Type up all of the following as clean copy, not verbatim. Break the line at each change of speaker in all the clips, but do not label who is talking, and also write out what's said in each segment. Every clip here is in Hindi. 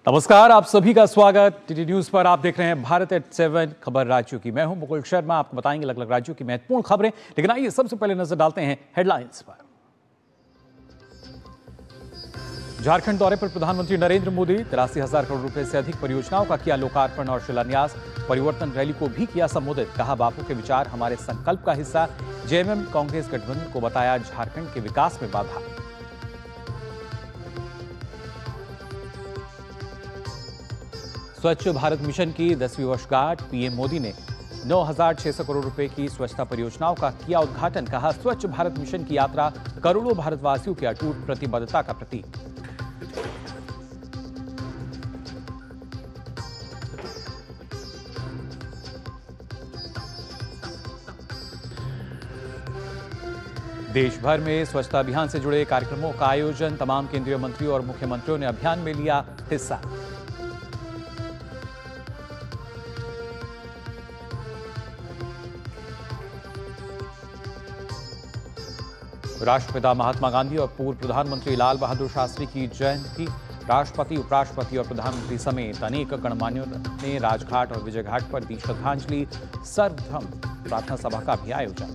नमस्कार, आप सभी का स्वागत टीटी न्यूज पर। आप देख रहे हैं भारत एट 7 खबर राज्यों की। मैं हूं मुकुल शर्मा। आपको बताएंगे अलग अलग राज्यों की महत्वपूर्ण खबरें, लेकिन आइए सबसे पहले नजर डालते हैं हेडलाइंस पर। झारखंड दौरे पर प्रधानमंत्री नरेंद्र मोदी 83,000 करोड़ रुपए से अधिक परियोजनाओं का किया लोकार्पण और शिलान्यास। परिवर्तन रैली को भी किया संबोधित। कहा, बापू के विचार हमारे संकल्प का हिस्सा। जेएमएम कांग्रेस गठबंधन को बताया झारखंड के विकास में बाधा। स्वच्छ भारत मिशन की 10वीं वर्षगांठ। पीएम मोदी ने 9,600 करोड़ रुपए की स्वच्छता परियोजनाओं का किया उद्घाटन। कहा, स्वच्छ भारत मिशन की यात्रा करोड़ों भारतवासियों की अटूट प्रतिबद्धता का प्रतीक। देश भर में स्वच्छता अभियान से जुड़े कार्यक्रमों का आयोजन। तमाम केंद्रीय मंत्रियों और मुख्यमंत्रियों ने अभियान में लिया हिस्सा। राष्ट्रपिता महात्मा गांधी और पूर्व प्रधानमंत्री लाल बहादुर शास्त्री की जयंती। राष्ट्रपति, उपराष्ट्रपति और प्रधानमंत्री समेत अनेक गणमान्यों ने राजघाट और विजय घाट पर दी श्रद्धांजलि। सर्वधर्म प्रार्थना सभा का भी आयोजन।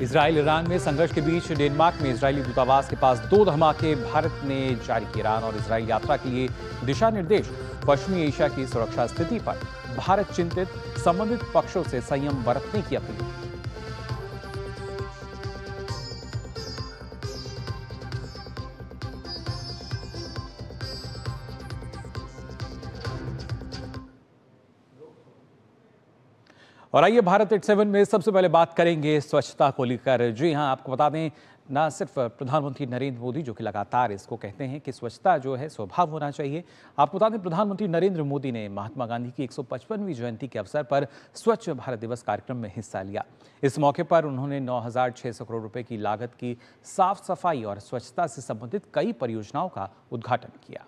इजराइल ईरान में संघर्ष के बीच डेनमार्क में इजरायली दूतावास के पास 2 धमाके। भारत ने जारी किए ईरान और इजराइल यात्रा के लिए दिशा निर्देश। पश्चिमी एशिया की सुरक्षा स्थिति पर भारत चिंतित। संबंधित पक्षों से संयम बरतने की अपील। और आइए भारत एट 7 में सबसे पहले बात करेंगे स्वच्छता को लेकर। जी हां, आपको बता दें, ना सिर्फ प्रधानमंत्री नरेंद्र मोदी जो कि लगातार इसको कहते हैं कि स्वच्छता जो है स्वभाव होना चाहिए। आपको बता दें, प्रधानमंत्री नरेंद्र मोदी ने महात्मा गांधी की 155वीं जयंती के अवसर पर स्वच्छ भारत दिवस कार्यक्रम में हिस्सा लिया। इस मौके पर उन्होंने 9,600 करोड़ रुपए की लागत की साफ सफाई और स्वच्छता से संबंधित कई परियोजनाओं का उद्घाटन किया।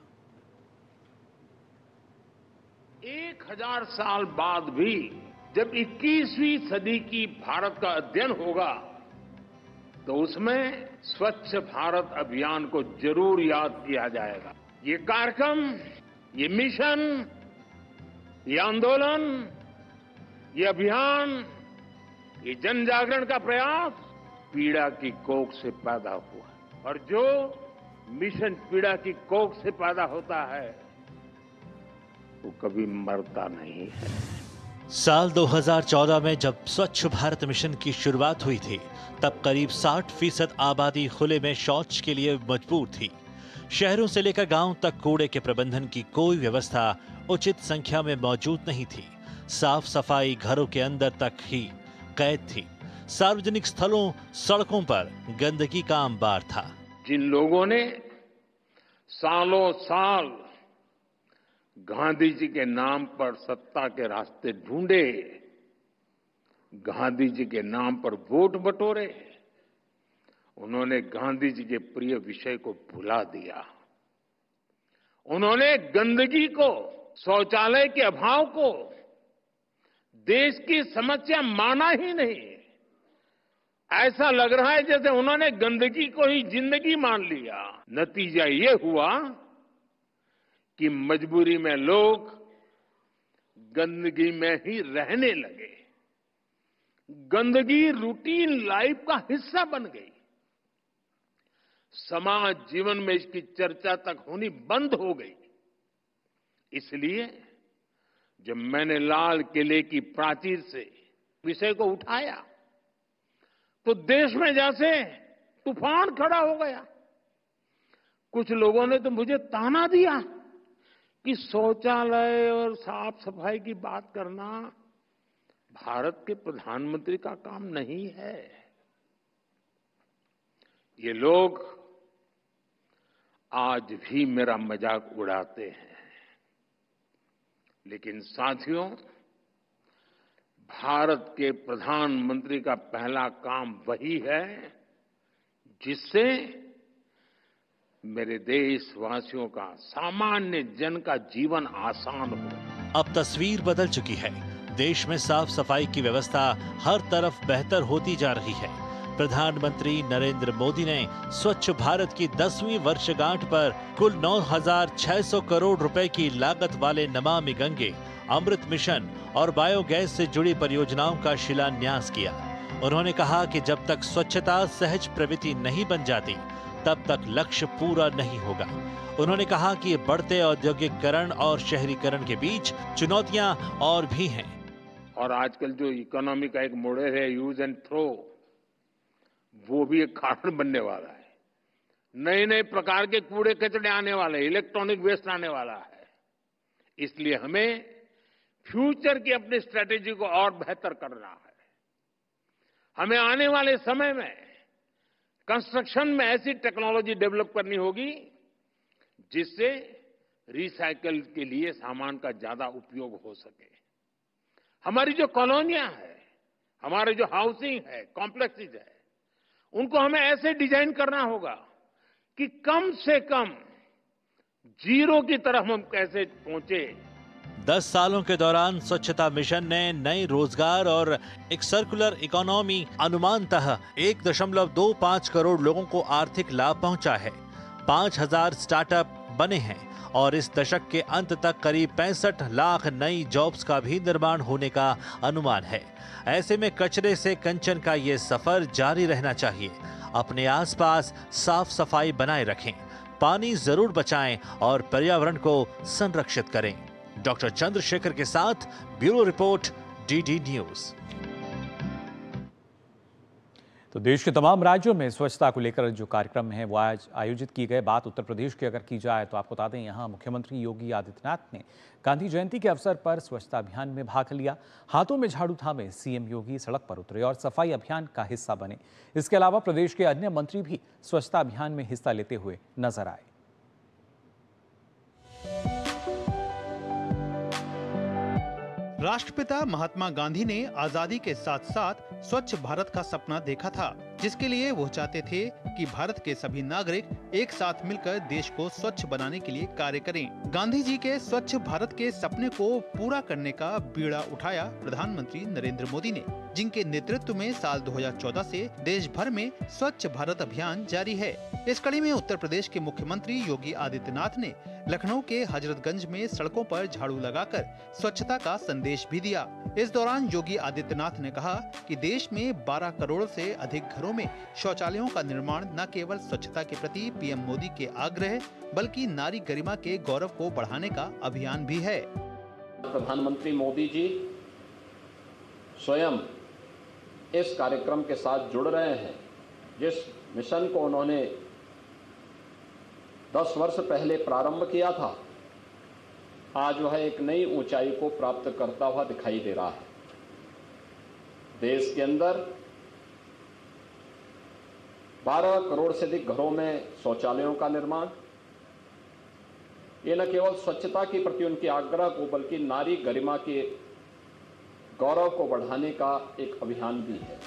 1000 साल बाद भी जब 21वीं सदी की भारत का अध्ययन होगा तो उसमें स्वच्छ भारत अभियान को जरूर याद किया जाएगा। ये कार्यक्रम, ये मिशन, ये आंदोलन, ये अभियान, ये जन जागरण का प्रयास पीड़ा की कोख से पैदा हुआ। और जो मिशन पीड़ा की कोख से पैदा होता है वो कभी मरता नहीं है।
साल 2014 में जब स्वच्छ भारत मिशन की शुरुआत हुई थी, तब करीब 60% आबादी खुले में शौच के लिए मजबूर थी। शहरों से लेकर गांव तक कूड़े के प्रबंधन की कोई व्यवस्था उचित संख्या में मौजूद नहीं थी। साफ सफाई घरों के अंदर तक ही कैद थी। सार्वजनिक स्थलों, सड़कों पर गंदगी का अंबार था।
जिन लोगों ने सालों साल गांधी जी के नाम पर सत्ता के रास्ते ढूंढे, गांधी जी के नाम पर वोट बटोरे, उन्होंने गांधी जी के प्रिय विषय को भुला दिया। उन्होंने गंदगी को, शौचालय के अभाव को देश की समस्या माना ही नहीं। ऐसा लग रहा है जैसे उन्होंने गंदगी को ही जिंदगी मान लिया। नतीजा ये हुआ कि मजबूरी में लोग गंदगी में ही रहने लगे। गंदगी रूटीन लाइफ का हिस्सा बन गई। समाज जीवन में इसकी चर्चा तक होनी बंद हो गई। इसलिए जब मैंने लाल किले की प्राचीर से विषय को उठाया तो देश में जैसे तूफान खड़ा हो गया। कुछ लोगों ने तो मुझे ताना दिया कि शौचालय और साफ सफाई की बात करना भारत के प्रधानमंत्री का काम नहीं है। ये लोग आज भी मेरा मजाक उड़ाते हैं। लेकिन साथियों, भारत के प्रधानमंत्री का पहला काम वही है जिससे मेरे देशवासियों का, सामान्य जन का जीवन आसान हो।
अब तस्वीर बदल चुकी है। देश में साफ सफाई की व्यवस्था हर तरफ बेहतर होती जा रही है। प्रधानमंत्री नरेंद्र मोदी ने स्वच्छ भारत की 10वीं वर्षगांठ पर कुल 9,600 करोड़ रुपए की लागत वाले नमामि गंगे, अमृत मिशन और बायोगैस से जुड़ी परियोजनाओं का शिलान्यास किया। उन्होंने कहा कि जब तक स्वच्छता सहज प्रवृत्ति नहीं बन जाती, तब तक लक्ष्य पूरा नहीं होगा। उन्होंने कहा कि बढ़ते औद्योगिकरण और शहरीकरण के बीच चुनौतियां और भी हैं।
और आजकल जो इकोनॉमी का एक मॉडल है यूज एंड थ्रो, वो भी एक कारण बनने वाला है। नए नए प्रकार के कूड़े कचरे आने वाले, इलेक्ट्रॉनिक वेस्ट आने वाला है। इसलिए हमें फ्यूचर की अपनी स्ट्रेटेजी को और बेहतर करना है। हमें आने वाले समय में कंस्ट्रक्शन में ऐसी टेक्नोलॉजी डेवलप करनी होगी जिससे रिसाइकल के लिए सामान का ज्यादा उपयोग हो सके। हमारी जो कॉलोनियां हैं, हमारे जो हाउसिंग है, कॉम्प्लेक्सेस है, उनको हमें ऐसे डिजाइन करना होगा कि कम से कम जीरो की तरफ हम कैसे पहुंचे।
10 सालों के दौरान स्वच्छता मिशन ने नए रोजगार और एक सर्कुलर इकोनॉमी अनुमानतः 1.25 करोड़ लोगों को आर्थिक लाभ पहुंचा है। 5,000 स्टार्टअप बने हैं और इस दशक के अंत तक करीब 65 लाख नई जॉब्स का भी निर्माण होने का अनुमान है। ऐसे में कचरे से कंचन का ये सफर जारी रहना चाहिए। अपने आसपास साफ सफाई बनाए रखें, पानी जरूर बचाएं और पर्यावरण को संरक्षित करें। डॉक्टर चंद्रशेखर के साथ ब्यूरो रिपोर्ट, डीडी न्यूज।
तो देश के तमाम राज्यों में स्वच्छता को लेकर जो कार्यक्रम है वो आज आयोजित किए गए। बात उत्तर प्रदेश की अगर की जाए तो आपको बता दें, यहाँ मुख्यमंत्री योगी आदित्यनाथ ने गांधी जयंती के अवसर पर स्वच्छता अभियान में भाग लिया। हाथों में झाड़ू थामे सीएम योगी सड़क पर उतरे और सफाई अभियान का हिस्सा बने। इसके अलावा प्रदेश के अन्य मंत्री भी स्वच्छता अभियान में हिस्सा लेते हुए नजर आए।
राष्ट्रपिता महात्मा गांधी ने आजादी के साथ साथ स्वच्छ भारत का सपना देखा था, जिसके लिए वो चाहते थे कि भारत के सभी नागरिक एक साथ मिलकर देश को स्वच्छ बनाने के लिए कार्य करें। गांधी जी के स्वच्छ भारत के सपने को पूरा करने का बीड़ा उठाया प्रधानमंत्री नरेंद्र मोदी ने, जिनके नेतृत्व में साल 2014 से देश भर में स्वच्छ भारत अभियान जारी है। इस कड़ी में उत्तर प्रदेश के मुख्यमंत्री योगी आदित्यनाथ ने लखनऊ के हजरतगंज में सड़कों पर झाड़ू लगाकर स्वच्छता का संदेश भी दिया। इस दौरान योगी आदित्यनाथ ने कहा कि देश में 12 करोड़ से अधिक घरों में शौचालयों का निर्माण न केवल स्वच्छता के प्रति पीएम मोदी के आग्रह, बल्कि नारी गरिमा के गौरव को बढ़ाने का अभियान भी है।
प्रधानमंत्री मोदी जी स्वयं इस कार्यक्रम के साथ जुड़ रहे हैं। जिस मिशन को उन्होंने 10 वर्ष पहले प्रारंभ किया था, आज वह एक नई ऊंचाई को प्राप्त करता हुआ दिखाई दे रहा है। देश के अंदर 12 करोड़ से अधिक घरों में शौचालयों का निर्माण, ये न केवल स्वच्छता के प्रति उनके आग्रह को बल्कि नारी गरिमा के गौरव को बढ़ाने का एक अभियान भी है।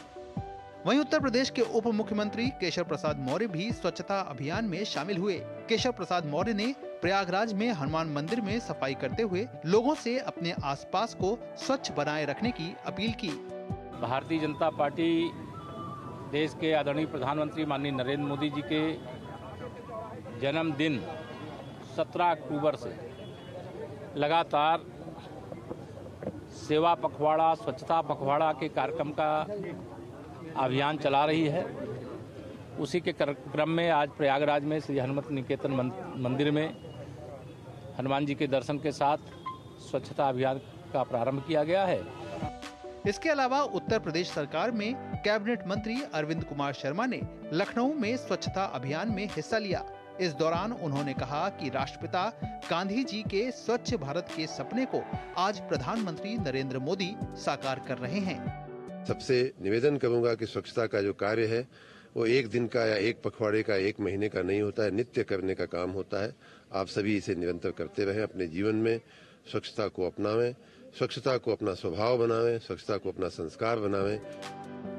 वहीं उत्तर प्रदेश के उप मुख्यमंत्री केशव प्रसाद मौर्य भी स्वच्छता अभियान में शामिल हुए। केशव प्रसाद मौर्य ने प्रयागराज में हनुमान मंदिर में सफाई करते हुए लोगों से अपने आसपास को स्वच्छ बनाए रखने की अपील की।
भारतीय जनता पार्टी देश के आदरणीय प्रधानमंत्री माननीय नरेंद्र मोदी जी के जन्मदिन 17 अक्टूबर से लगातार सेवा पखवाड़ा, स्वच्छता पखवाड़ा के कार्यक्रम का अभियान चला रही है। उसी के क्रम में आज प्रयागराज में श्री हनुमत निकेतन मंदिर में हनुमान जी के दर्शन के साथ स्वच्छता अभियान का प्रारंभ किया गया है।
इसके अलावा उत्तर प्रदेश सरकार में कैबिनेट मंत्री अरविंद कुमार शर्मा ने लखनऊ में स्वच्छता अभियान में हिस्सा लिया। इस दौरान उन्होंने कहा कि राष्ट्रपिता गांधी जी के स्वच्छ भारत के सपने को आज प्रधानमंत्री नरेंद्र मोदी साकार कर रहे हैं।
सबसे निवेदन करूंगा कि स्वच्छता का जो कार्य है वो एक दिन का या एक पखवाड़े का, एक महीने का नहीं होता है, नित्य करने का काम होता है। आप सभी इसे निरंतर करते रहें, अपने जीवन में स्वच्छता को अपनावें, स्वच्छता को अपना स्वभाव बनावें, स्वच्छता को अपना संस्कार बनावें।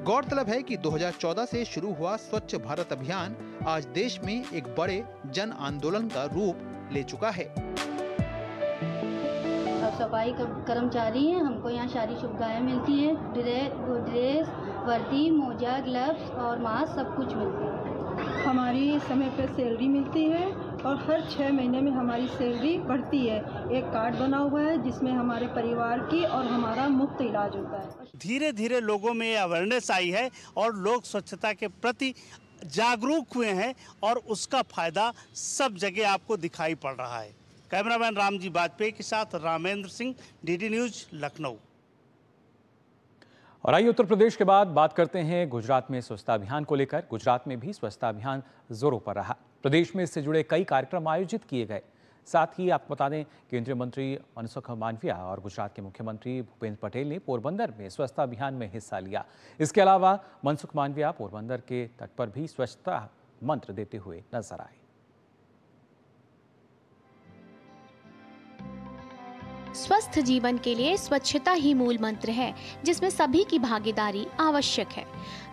गौरतलब है कि 2014 से शुरू हुआ स्वच्छ भारत अभियान आज देश में एक बड़े जन आंदोलन का रूप ले चुका है।
सफाई कर्मचारी हैं। हमको यहाँ सारी सुविधाएं मिलती हैं, ड्रेस, वर्दी, मोजा, ग्लव्स और मास्क सब कुछ मिलता है।
हमारी समय पर सैलरी मिलती है और हर 6 महीने में हमारी सैलरी बढ़ती है। एक कार्ड बना हुआ है जिसमें हमारे परिवार की और हमारा मुफ्त इलाज होता है।
धीरे धीरे लोगों में अवेयरनेस आई है और लोग स्वच्छता के प्रति जागरूक हुए हैं और उसका फायदा सब जगह आपको दिखाई पड़ रहा है। कैमरामैन रामजी वाजपेयी के साथ रामेंद्र सिंह, डीडी न्यूज, लखनऊ।
और आइए उत्तर प्रदेश के बाद बात करते हैं गुजरात में स्वच्छता अभियान को लेकर। गुजरात में भी स्वच्छता अभियान जोरों पर रहा। प्रदेश में इससे जुड़े कई कार्यक्रम आयोजित किए गए। साथ ही आपको बता दें, केंद्रीय मंत्री मनसुख मांडविया और गुजरात के मुख्यमंत्री भूपेंद्र पटेल ने पोरबंदर में स्वच्छता अभियान में हिस्सा लिया। इसके अलावा मनसुख मांडविया पोरबंदर के तट पर भी स्वच्छता मंत्र देते हुए नजर आए।
स्वस्थ जीवन के लिए स्वच्छता ही मूल मंत्र है, जिसमें सभी की भागीदारी आवश्यक है।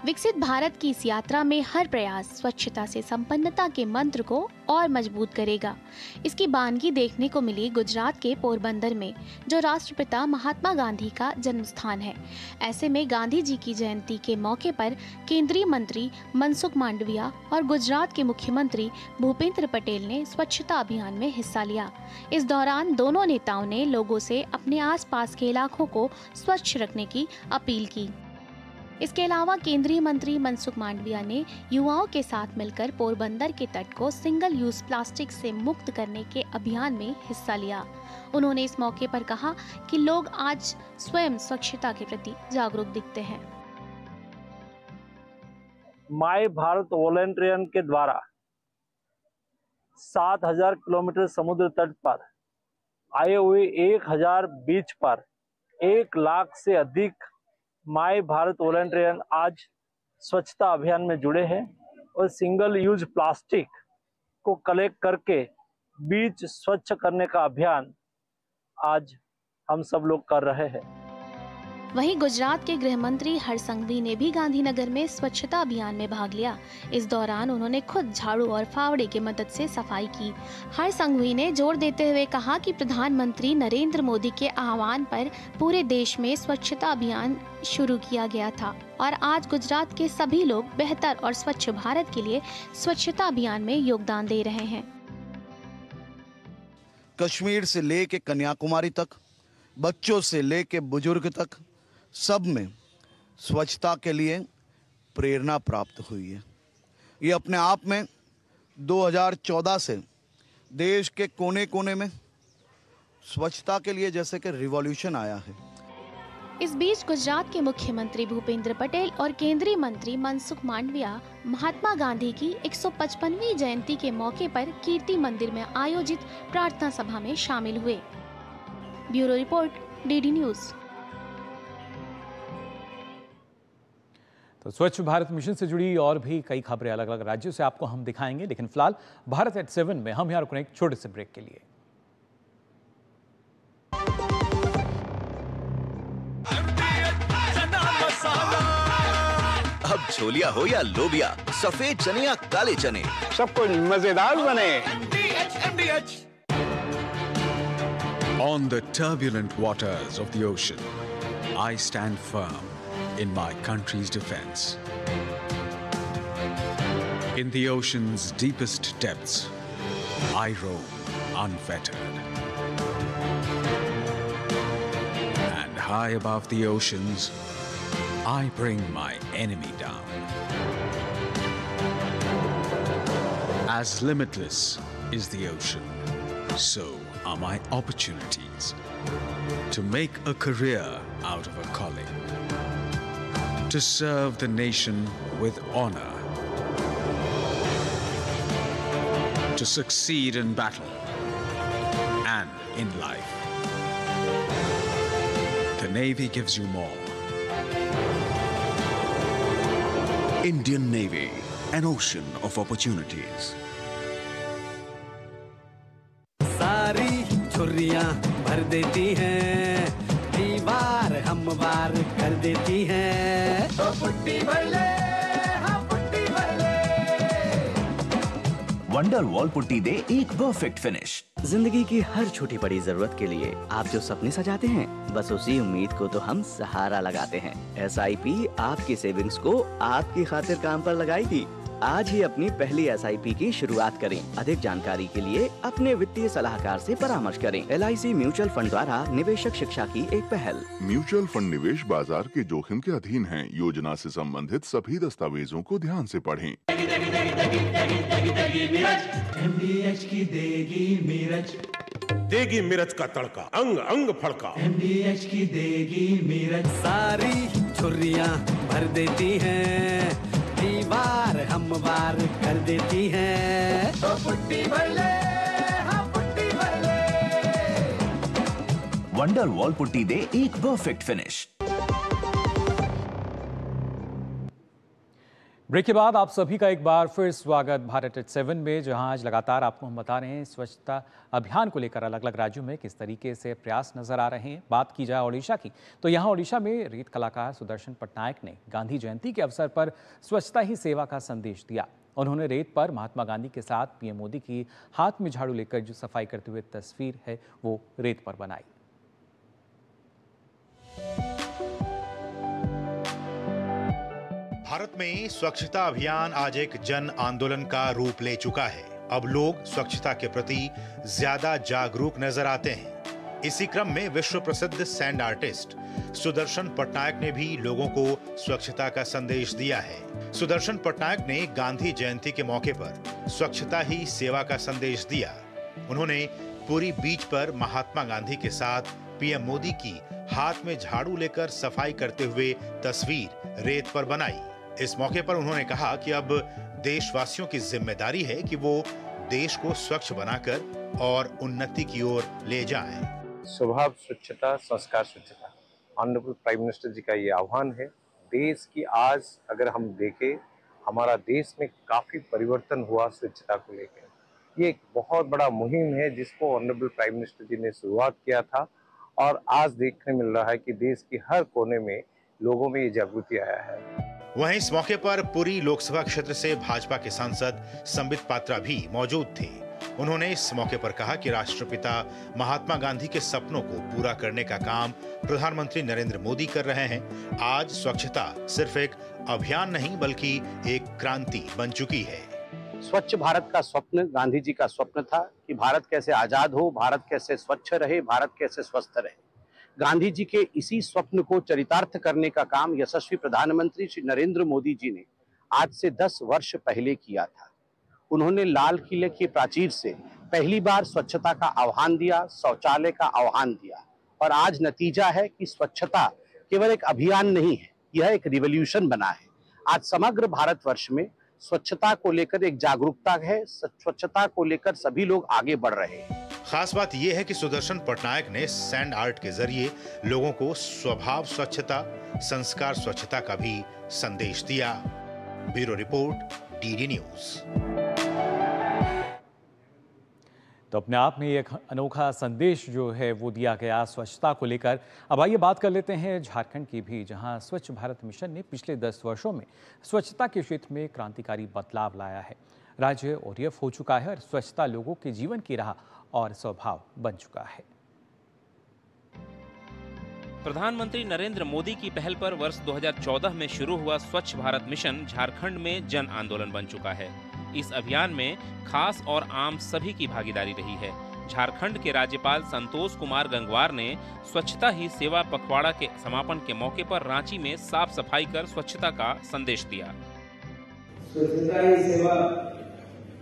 विकसित भारत की इस यात्रा में हर प्रयास स्वच्छता से संपन्नता के मंत्र को और मजबूत करेगा। इसकी बानगी देखने को मिली गुजरात के पोरबंदर में, जो राष्ट्रपिता महात्मा गांधी का जन्म स्थान है। ऐसे में गांधी जी की जयंती के मौके पर केंद्रीय मंत्री मनसुख मांडविया और गुजरात के मुख्यमंत्री भूपेंद्र पटेल ने स्वच्छता अभियान में हिस्सा लिया। इस दौरान दोनों नेताओं ने लोगों से अपने आसपास के इलाकों को स्वच्छ रखने की अपील की। इसके अलावा केंद्रीय मंत्री मनसुख मांडविया ने युवाओं के साथ मिलकर पोरबंदर के तट को सिंगल यूज प्लास्टिक से मुक्त करने के अभियान में हिस्सा लिया। उन्होंने इस मौके पर कहा कि लोग आज स्वयं स्वच्छता के प्रति जागरूक दिखते हैं।
माय भारत वॉलंटियर्स के द्वारा 7000 किलोमीटर समुद्र तट पर आए हुए 1000 बीच पर 1 लाख से अधिक माय भारत वॉलंटियर्स आज स्वच्छता अभियान में जुड़े हैं और सिंगल यूज प्लास्टिक को कलेक्ट करके बीच स्वच्छ करने का अभियान आज हम सब लोग कर रहे हैं।
वहीं गुजरात के गृह मंत्री हर्ष संघवी ने भी गांधीनगर में स्वच्छता अभियान में भाग लिया। इस दौरान उन्होंने खुद झाड़ू और फावड़े की मदद से सफाई की। हर्ष संघवी ने जोर देते हुए कहा कि प्रधानमंत्री नरेंद्र मोदी के आह्वान पर पूरे देश में स्वच्छता अभियान शुरू किया गया था और आज गुजरात के सभी लोग बेहतर और स्वच्छ भारत के लिए स्वच्छता अभियान में योगदान दे रहे हैं।
कश्मीर से लेके कन्याकुमारी तक, बच्चों से लेके बुजुर्ग तक, सब में स्वच्छता के लिए प्रेरणा प्राप्त हुई है। ये अपने आप में 2014 से देश के कोने कोने में स्वच्छता के लिए जैसे कि रिवॉल्यूशन आया है।
इस बीच गुजरात के मुख्यमंत्री भूपेंद्र पटेल और केंद्रीय मंत्री मनसुख मांडविया महात्मा गांधी की 155वीं जयंती के मौके पर कीर्ति मंदिर में आयोजित प्रार्थना सभा में शामिल हुए। Bureau report, DD news.
तो स्वच्छ भारत मिशन से जुड़ी और भी कई खबरें अलग अलग राज्यों से आपको हम दिखाएंगे, लेकिन फिलहाल भारत एट 7 में हम यहाँ रुकने एक छोटे से ब्रेक के लिए।
अब छोलिया हो या लोबिया, सफेद चने या काले चने,
सब कुछ मजेदार बने।
On the turbulent waters of the ocean, I stand firm in my country's defense. In the ocean's deepest depths, I roam unfettered. And high above the oceans, I bring my enemy down. As limitless is the ocean, so are my opportunities to make a career out of a calling, to serve the nation with honor, to succeed in battle and in life. The Navy gives you more.
Indian Navy, an ocean of opportunities.
सारी छुर्रियां भर देती हैं, दीवार हमवार कर देती हैं। तो पुट्टी भर ले, हाँ पुट्टी भर ले।
वंडर वॉल पुट्टी दे एक परफेक्ट फिनिश।
जिंदगी की हर छोटी बड़ी जरूरत के लिए आप जो सपने सजाते हैं, बस उसी उम्मीद को तो हम सहारा लगाते हैं। SIP आपकी सेविंग्स को आपकी खातिर काम पर लगाएगी। आज ही अपनी पहली SIP की शुरुआत करें। अधिक जानकारी के लिए अपने वित्तीय सलाहकार से परामर्श करें। LIC म्यूचुअल फंड द्वारा निवेशक शिक्षा की एक पहल।
म्यूचुअल फंड निवेश बाजार के जोखिम के अधीन है। योजना से संबंधित सभी दस्तावेजों को ध्यान से पढ़ें।
MDH की देगी मिर्च,
देगी मिर्च का तड़का, अंग अंग फड़का।
MDH की देगी मिर्च सारी छुर्रियां भर देती हैं, दीवार हम वार कर देती हैं। तो पुट्टी भर ले, हाँ पुट्टी भर ले।
वंडर वॉल पुट्टी दे एक परफेक्ट फिनिश।
ब्रेक के बाद आप सभी का एक बार फिर स्वागत भारत एट 7 में, जहां आज लगातार आपको हम बता रहे हैं स्वच्छता अभियान को लेकर अलग अलग राज्यों में किस तरीके से प्रयास नजर आ रहे हैं। बात की जाए ओडिशा की, तो यहां ओडिशा में रेत कलाकार सुदर्शन पटनायक ने गांधी जयंती के अवसर पर स्वच्छता ही सेवा का संदेश दिया। उन्होंने रेत पर महात्मा गांधी के साथ PM मोदी की हाथ में झाड़ू लेकर जो सफाई करते हुए तस्वीर है वो रेत पर बनाई।
भारत में स्वच्छता अभियान आज एक जन आंदोलन का रूप ले चुका है। अब लोग स्वच्छता के प्रति ज्यादा जागरूक नजर आते हैं। इसी क्रम में विश्व प्रसिद्ध सैंड आर्टिस्ट सुदर्शन पटनायक ने भी लोगों को स्वच्छता का संदेश दिया है। सुदर्शन पटनायक ने गांधी जयंती के मौके पर स्वच्छता ही सेवा का संदेश दिया। उन्होंने पुरी बीच पर महात्मा गांधी के साथ PM मोदी की हाथ में झाड़ू लेकर सफाई करते हुए तस्वीर रेत पर बनाई। इस मौके पर उन्होंने कहा कि अब देशवासियों की जिम्मेदारी है कि वो देश को स्वच्छ बनाकर और उन्नति की ओर ले जाएं।
स्वभाव स्वच्छता, संस्कार स्वच्छता, ऑनरेबल प्राइम मिनिस्टर जी का ये आह्वान है। देश की आज अगर हम देखें, हमारा देश में काफी परिवर्तन हुआ स्वच्छता को लेकर। ये एक बहुत बड़ा मुहिम है जिसको ऑनरेबल प्राइम मिनिस्टर जी ने शुरुआत किया था और आज देखने मिल रहा है कि देश की हर कोने में लोगों में ये जागृति आया है।
वहीं इस मौके पर पुरी लोकसभा क्षेत्र से भाजपा के सांसद संबित पात्रा भी मौजूद थे। उन्होंने इस मौके पर कहा कि राष्ट्रपिता महात्मा गांधी के सपनों को पूरा करने का काम प्रधानमंत्री नरेंद्र मोदी कर रहे हैं। आज स्वच्छता सिर्फ एक अभियान नहीं बल्कि एक क्रांति बन चुकी है।
स्वच्छ भारत का स्वप्न गांधी जी का स्वप्न था कि भारत कैसे आजाद हो, भारत कैसे स्वच्छ रहे, भारत कैसे स्वस्थ रहे। गांधी जी के इसी स्वप्न को चरितार्थ करने का काम यशस्वी प्रधानमंत्री श्री नरेंद्र मोदी जी ने आज से 10 वर्ष पहले किया था। उन्होंने लाल किले की प्राचीर से पहली बार स्वच्छता का आह्वान दिया, शौचालय का आह्वान दिया और आज नतीजा है कि स्वच्छता केवल एक अभियान नहीं है, यह एक रिवॉल्यूशन बना है। आज समग्र भारतवर्ष में स्वच्छता को लेकर एक जागरूकता है, स्वच्छता को लेकर सभी लोग आगे बढ़ रहे हैं।
खास बात यह है कि सुदर्शन पटनायक ने सैंड आर्ट के जरिए लोगों को स्वभाव स्वच्छता, संस्कार स्वच्छता का भी संदेश दिया। Bureau report, DD news.
तो अपने आप में एक अनोखा संदेश जो है वो दिया गया स्वच्छता को लेकर। अब आइए बात कर लेते हैं झारखंड की भी, जहां स्वच्छ भारत मिशन ने पिछले 10 वर्षों में स्वच्छता के क्षेत्र में क्रांतिकारी बदलाव लाया है। राज्य ODF हो चुका है और स्वच्छता लोगों के जीवन की राह और स्वभाव बन चुका है।
प्रधानमंत्री नरेंद्र मोदी की पहल पर वर्ष 2014 में शुरू हुआ स्वच्छ भारत मिशन झारखंड में जन आंदोलन बन चुका है। इस अभियान में खास और आम सभी की भागीदारी रही है। झारखंड के राज्यपाल संतोष कुमार गंगवार ने स्वच्छता ही सेवा पखवाड़ा के समापन के मौके पर रांची में साफ सफाई कर स्वच्छता का संदेश दिया।
स्वच्छता ही सेवा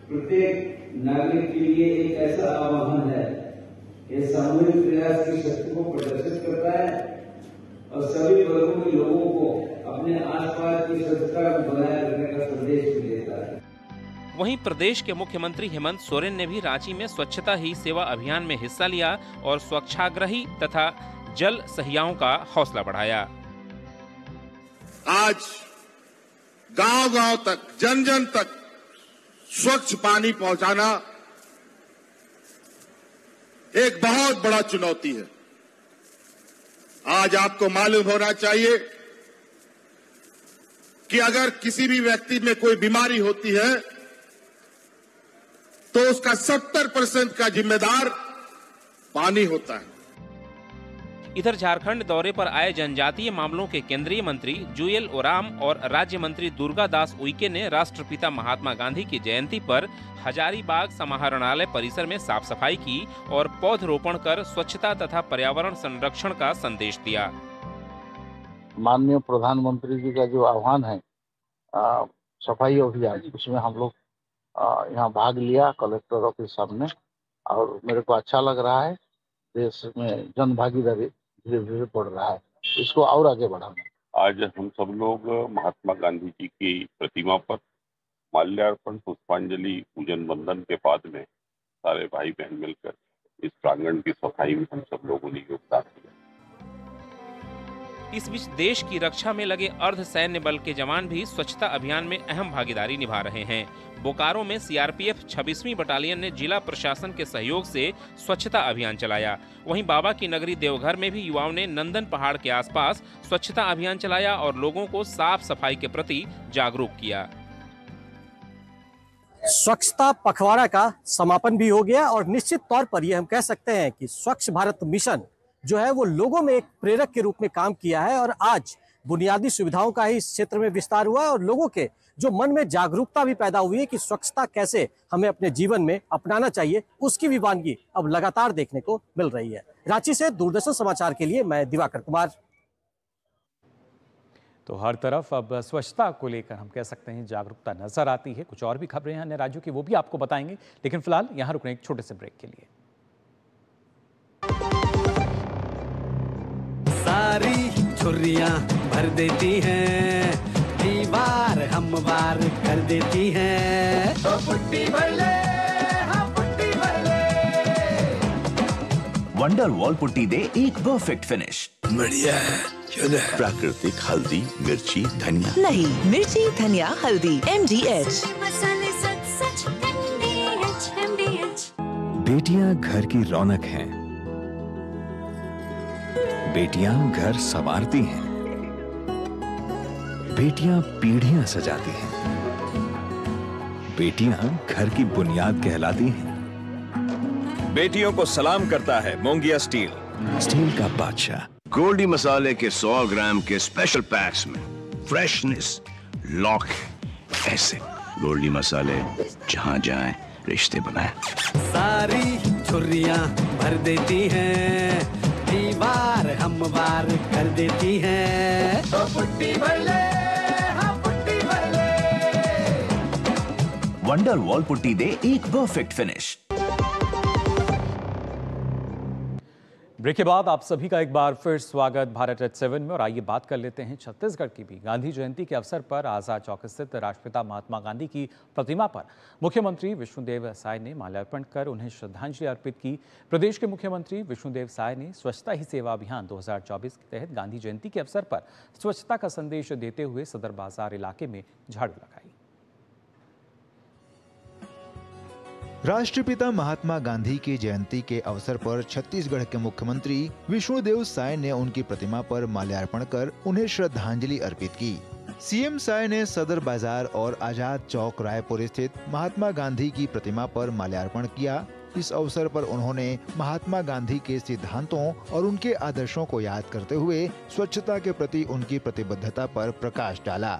प्रत्येक नागरिक के लिए एक ऐसा आह्वान है, ये सामूहिक प्रयास की शक्ति को प्रदर्शित करता है और सभी वर्गों के लोगों को अपने आसपास की स्वच्छता को बनाए रखने का संदेश भी देता है।
वहीं प्रदेश के मुख्यमंत्री हेमंत सोरेन ने भी रांची में स्वच्छता ही सेवा अभियान में हिस्सा लिया और स्वच्छाग्रही तथा जल सहियाओं का हौसला बढ़ाया।
आज गांव-गांव तक, जन-जन तक स्वच्छ पानी पहुंचाना एक बहुत बड़ा चुनौती है। आज आपको मालूम होना चाहिए कि अगर किसी भी व्यक्ति में कोई बीमारी होती है तो उसका 70% का जिम्मेदार पानी होता है।
इधर झारखंड दौरे पर आए जनजातीय मामलों के केंद्रीय मंत्री जुएल ओराम और राज्य मंत्री दुर्गा दास उइके ने राष्ट्रपिता महात्मा गांधी की जयंती पर हजारीबाग समाहरणालय परिसर में साफ सफाई की और पौधरोपण कर स्वच्छता तथा पर्यावरण संरक्षण का संदेश दिया।
माननीय प्रधानमंत्री जी का जो आह्वान है सफाई अभियान, उसमें हम लोग यहाँ भाग लिया कलेक्टर ऑफिस सामने, और मेरे को अच्छा लग रहा है। देश में जन भागीदारी धीरे धीरे बढ़ रहा है, इसको और आगे बढ़ाना।
आज हम सब लोग महात्मा गांधी जी की प्रतिमा पर माल्यार्पण, पुष्पांजलि, पूजन वंदन के बाद में सारे भाई बहन मिलकर इस प्रांगण की सफाई में हम सब लोगों ने योगदान दिया।
इस बीच देश की रक्षा में लगे अर्ध सैन्य बल के जवान भी स्वच्छता अभियान में अहम भागीदारी निभा रहे हैं। बोकारो में सीआरपीएफ 26वीं बटालियन ने जिला प्रशासन के सहयोग से स्वच्छता अभियान चलाया। वहीं बाबा की नगरी देवघर में भी युवाओं ने नंदन पहाड़ के आसपास स्वच्छता अभियान चलाया और लोगों को साफ सफाई के प्रति जागरूक किया।
स्वच्छता पखवाड़ा का समापन भी हो गया और निश्चित तौर पर ये हम कह सकते हैं कि स्वच्छ भारत मिशन जो है वो लोगों में एक प्रेरक के रूप में काम किया है और आज बुनियादी सुविधाओं का ही इस क्षेत्र में विस्तार हुआ है और लोगों के जो मन में जागरूकता भी पैदा हुई है कि स्वच्छता कैसे हमें अपने जीवन में अपनाना चाहिए, उसकी भी वानगी अब लगातार देखने को मिल रही है। रांची से दूरदर्शन समाचार के लिए मैं दिवाकर कुमार।
तो हर तरफ अब स्वच्छता को लेकर हम कह सकते हैं जागरूकता नजर आती है। कुछ और भी खबरें हैं अन्य राज्यों की, वो भी आपको बताएंगे, लेकिन फिलहाल यहाँ रुकने एक छोटे से ब्रेक के लिए।
सारी छुर्रियां भर देती हैं, दीवार हमवार कर देती हैं। तो पुट्टी भर ले, हाँ पुट्टी भर ले।
वंडर वॉल पुट्टी दे एक परफेक्ट फिनिश।
बढ़िया है, क्यों है?
प्राकृतिक हल्दी, मिर्ची, धनिया।
नहीं, मिर्ची, धनिया, हल्दी, MDH।
बेटियां घर की रौनक हैं। बेटियां घर संवारती हैं। बेटियां पीढ़ियां सजाती हैं। बेटियां घर की बुनियाद कहलाती हैं।
बेटियों को सलाम करता है मोंगिया स्टील,
स्टील का बादशाह।
गोल्डी मसाले के 100 ग्राम के स्पेशल पैक्स में फ्रेशनेस लॉक है। ऐसे गोल्डी मसाले जहां जाएं रिश्ते बनाएं।
सारी छुर्रियां भर देती हैं, दीवार हमवार कर देती हैं। तो पुट्टी भर ले, हाँ पुट्टी भर ले।
वंडर वॉल पुट्टी दे एक परफेक्ट फिनिश।
ब्रेक के बाद आप सभी का एक बार फिर स्वागत भारत एट 7 में। और आइए बात कर लेते हैं छत्तीसगढ़ की भी। गांधी जयंती के अवसर पर आजाद चौक स्थित राष्ट्रपिता महात्मा गांधी की प्रतिमा पर मुख्यमंत्री विष्णुदेव साय ने माल्यार्पण कर उन्हें श्रद्धांजलि अर्पित की। प्रदेश के मुख्यमंत्री विष्णुदेव साय ने स्वच्छता ही सेवा अभियान 2024 के तहत गांधी जयंती के अवसर पर स्वच्छता का संदेश देते हुए सदर बाजार इलाके में झाड़ू लगाई।
राष्ट्रपिता महात्मा गांधी की जयंती के अवसर पर छत्तीसगढ़ के मुख्यमंत्री विष्णुदेव साय ने उनकी प्रतिमा पर माल्यार्पण कर उन्हें श्रद्धांजलि अर्पित की। सीएम साय ने सदर बाजार और आजाद चौक रायपुर स्थित महात्मा गांधी की प्रतिमा पर माल्यार्पण किया। इस अवसर पर उन्होंने महात्मा गांधी के सिद्धांतों और उनके आदर्शों को याद करते हुए स्वच्छता के प्रति उनकी प्रतिबद्धता पर प्रकाश डाला।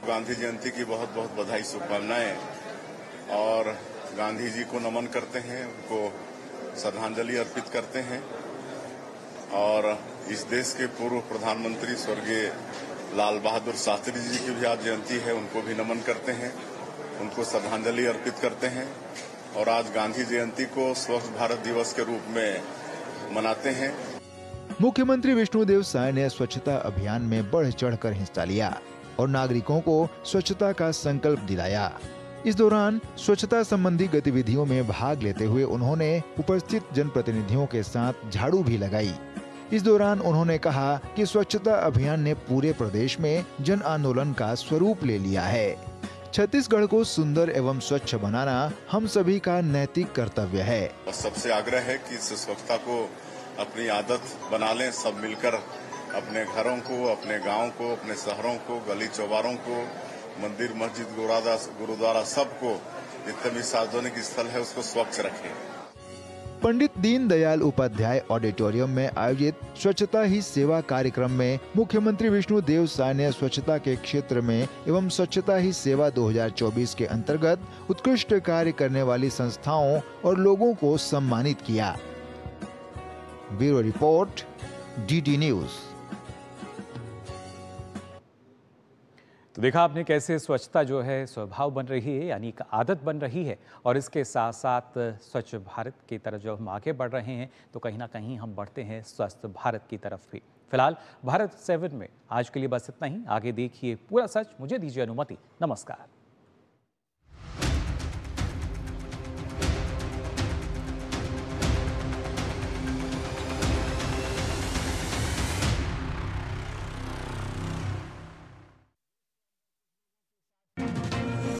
गांधी जयंती की बहुत बहुत बधाई, शुभकामनाएं और गांधी जी को नमन करते हैं, उनको श्रद्धांजलि अर्पित करते हैं और इस देश के पूर्व प्रधानमंत्री स्वर्गीय लाल बहादुर शास्त्री जी की भी आज जयंती है, उनको भी नमन करते हैं, उनको श्रद्धांजलि अर्पित करते हैं और आज गांधी जयंती को स्वच्छ भारत दिवस के रूप में मनाते हैं।
मुख्यमंत्री विष्णुदेव साय ने स्वच्छता अभियान में बढ़ चढ़कर हिस्सा लिया और नागरिकों को स्वच्छता का संकल्प दिलाया। इस दौरान स्वच्छता संबंधी गतिविधियों में भाग लेते हुए उन्होंने उपस्थित जनप्रतिनिधियों के साथ झाड़ू भी लगाई। इस दौरान उन्होंने कहा कि स्वच्छता अभियान ने पूरे प्रदेश में जन आंदोलन का स्वरूप ले लिया है। छत्तीसगढ़ को सुंदर एवं स्वच्छ बनाना हम सभी का नैतिक कर्तव्य है।
सबसे आग्रह है कि स्वच्छता को अपनी आदत बना लें, सब मिलकर अपने घरों को, अपने गाँव को, अपने शहरों को, गली चौबारों को, मंदिर, मस्जिद, गुरुद्वारा सबको जितने भी सार्वजनिक स्थल है उसको स्वच्छ रखें।
पंडित दीनदयाल उपाध्याय ऑडिटोरियम में आयोजित स्वच्छता ही सेवा कार्यक्रम में मुख्यमंत्री विष्णुदेव साय ने स्वच्छता के क्षेत्र में एवं स्वच्छता ही सेवा 2024 के अंतर्गत उत्कृष्ट कार्य करने वाली संस्थाओं और लोगों को सम्मानित किया। Bureau report, DD news.
तो देखा आपने कैसे स्वच्छता जो है स्वभाव बन रही है, यानी एक आदत बन रही है, और इसके साथ साथ स्वच्छ भारत की तरफ जब हम आगे बढ़ रहे हैं तो कहीं ना कहीं हम बढ़ते हैं स्वस्थ भारत की तरफ भी। फिलहाल भारत 7 में आज के लिए बस इतना ही। आगे देखिए पूरा सच। मुझे दीजिए अनुमति। नमस्कार।